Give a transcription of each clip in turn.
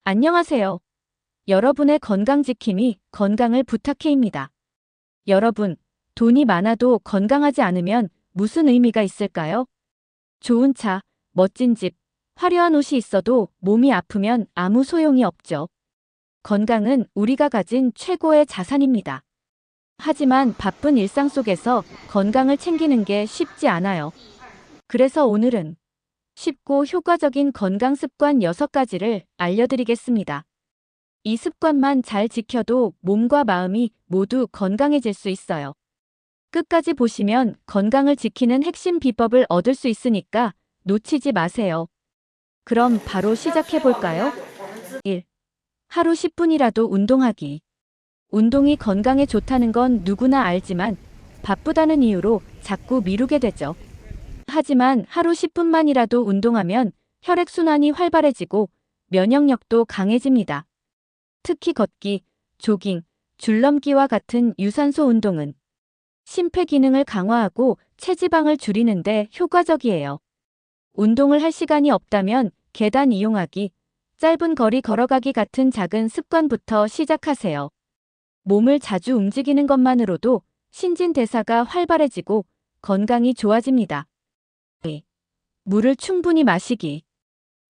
안녕하세요. 여러분의 건강지킴이 건강을 부탁해입니다. 여러분, 돈이 많아도 건강하지 않으면 무슨 의미가 있을까요? 좋은 차, 멋진 집, 화려한 옷이 있어도 몸이 아프면 아무 소용이 없죠. 건강은 우리가 가진 최고의 자산입니다. 하지만 바쁜 일상 속에서 건강을 챙기는 게 쉽지 않아요. 그래서 오늘은 쉽고 효과적인 건강 습관 6가지를 알려드리겠습니다. 이 습관만 잘 지켜도 몸과 마음이 모두 건강해질 수 있어요. 끝까지 보시면 건강을 지키는 핵심 비법을 얻을 수 있으니까 놓치지 마세요. 그럼 바로 시작해 볼까요? 1. 하루 10분이라도 운동하기. 운동이 건강에 좋다는 건 누구나 알지만 바쁘다는 이유로 자꾸 미루게 되죠. 하지만 하루 10분만이라도 운동하면 혈액순환이 활발해지고 면역력도 강해집니다. 특히 걷기, 조깅, 줄넘기와 같은 유산소 운동은 심폐 기능을 강화하고 체지방을 줄이는데 효과적이에요. 운동을 할 시간이 없다면 계단 이용하기, 짧은 거리 걸어가기 같은 작은 습관부터 시작하세요. 몸을 자주 움직이는 것만으로도 신진대사가 활발해지고 건강이 좋아집니다. 2. 물을 충분히 마시기.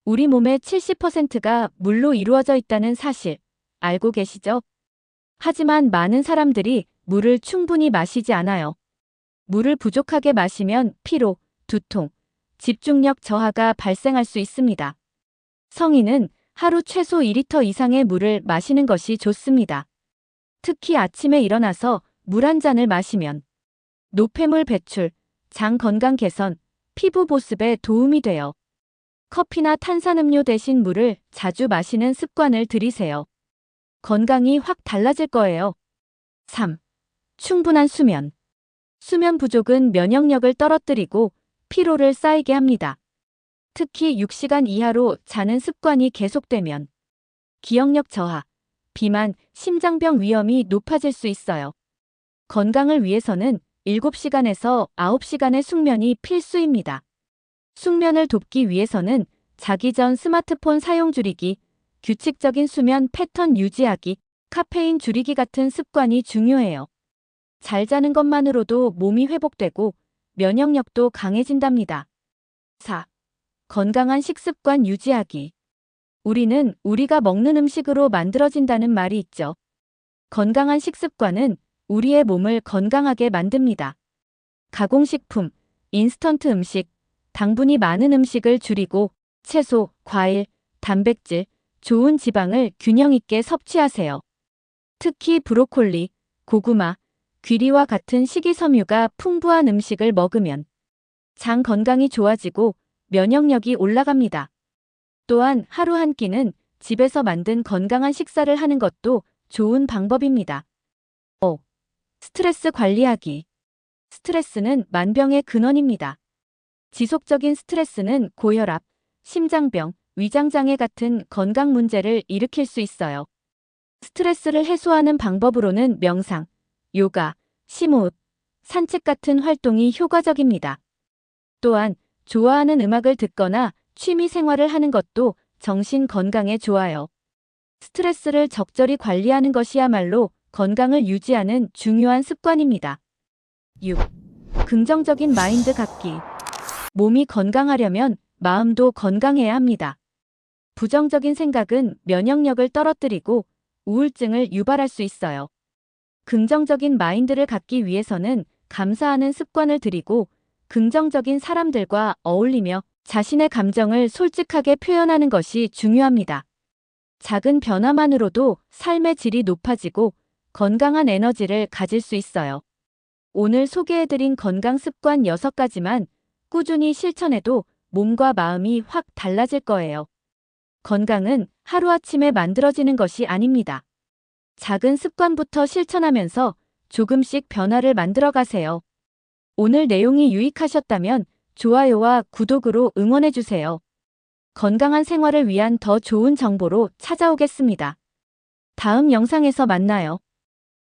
우리 몸의 70%가 물로 이루어져 있다는 사실 알고 계시죠? 하지만 많은 사람들이 물을 충분히 마시지 않아요. 물을 부족하게 마시면 피로, 두통, 집중력 저하가 발생할 수 있습니다. 성인은 하루 최소 2리터 이상의 물을 마시는 것이 좋습니다. 특히 아침에 일어나서 물 한 잔을 마시면 노폐물 배출, 장 건강 개선, 피부 보습에 도움이 돼요. 커피나 탄산음료 대신 물을 자주 마시는 습관을 들이세요. 건강이 확 달라질 거예요. 3. 충분한 수면. 수면 부족은 면역력을 떨어뜨리고 피로를 쌓이게 합니다. 특히 6시간 이하로 자는 습관이 계속되면 기억력 저하, 비만, 심장병 위험이 높아질 수 있어요. 건강을 위해서는 7시간에서 9시간의 숙면이 필수입니다. 숙면을 돕기 위해서는 자기 전 스마트폰 사용 줄이기, 규칙적인 수면 패턴 유지하기, 카페인 줄이기 같은 습관이 중요해요. 잘 자는 것만으로도 몸이 회복되고 면역력도 강해진답니다. 4. 건강한 식습관 유지하기. 우리는 우리가 먹는 음식으로 만들어진다는 말이 있죠. 건강한 식습관은 우리의 몸을 건강하게 만듭니다. 가공식품, 인스턴트 음식, 당분이 많은 음식을 줄이고 채소, 과일, 단백질, 좋은 지방을 균형 있게 섭취하세요. 특히 브로콜리, 고구마, 귀리와 같은 식이섬유가 풍부한 음식을 먹으면 장 건강이 좋아지고 면역력이 올라갑니다. 또한 하루 한 끼는 집에서 만든 건강한 식사를 하는 것도 좋은 방법입니다. 5. 스트레스 관리하기. 스트레스는 만병의 근원입니다. 지속적인 스트레스는 고혈압, 심장병, 위장장애 같은 건강 문제를 일으킬 수 있어요. 스트레스를 해소하는 방법으로는 명상, 요가, 심호흡, 산책 같은 활동이 효과적입니다. 또한 좋아하는 음악을 듣거나 취미 생활을 하는 것도 정신 건강에 좋아요. 스트레스를 적절히 관리하는 것이야말로 건강을 유지하는 중요한 습관입니다. 6. 긍정적인 마인드 갖기. 몸이 건강하려면 마음도 건강해야 합니다. 부정적인 생각은 면역력을 떨어뜨리고 우울증을 유발할 수 있어요. 긍정적인 마인드를 갖기 위해서는 감사하는 습관을 들이고 긍정적인 사람들과 어울리며 자신의 감정을 솔직하게 표현하는 것이 중요합니다. 작은 변화만으로도 삶의 질이 높아지고 건강한 에너지를 가질 수 있어요. 오늘 소개해드린 건강 습관 6가지만 꾸준히 실천해도 몸과 마음이 확 달라질 거예요. 건강은 하루아침에 만들어지는 것이 아닙니다. 작은 습관부터 실천하면서 조금씩 변화를 만들어 가세요. 오늘 내용이 유익하셨다면 좋아요와 구독으로 응원해주세요. 건강한 생활을 위한 더 좋은 정보로 찾아오겠습니다. 다음 영상에서 만나요.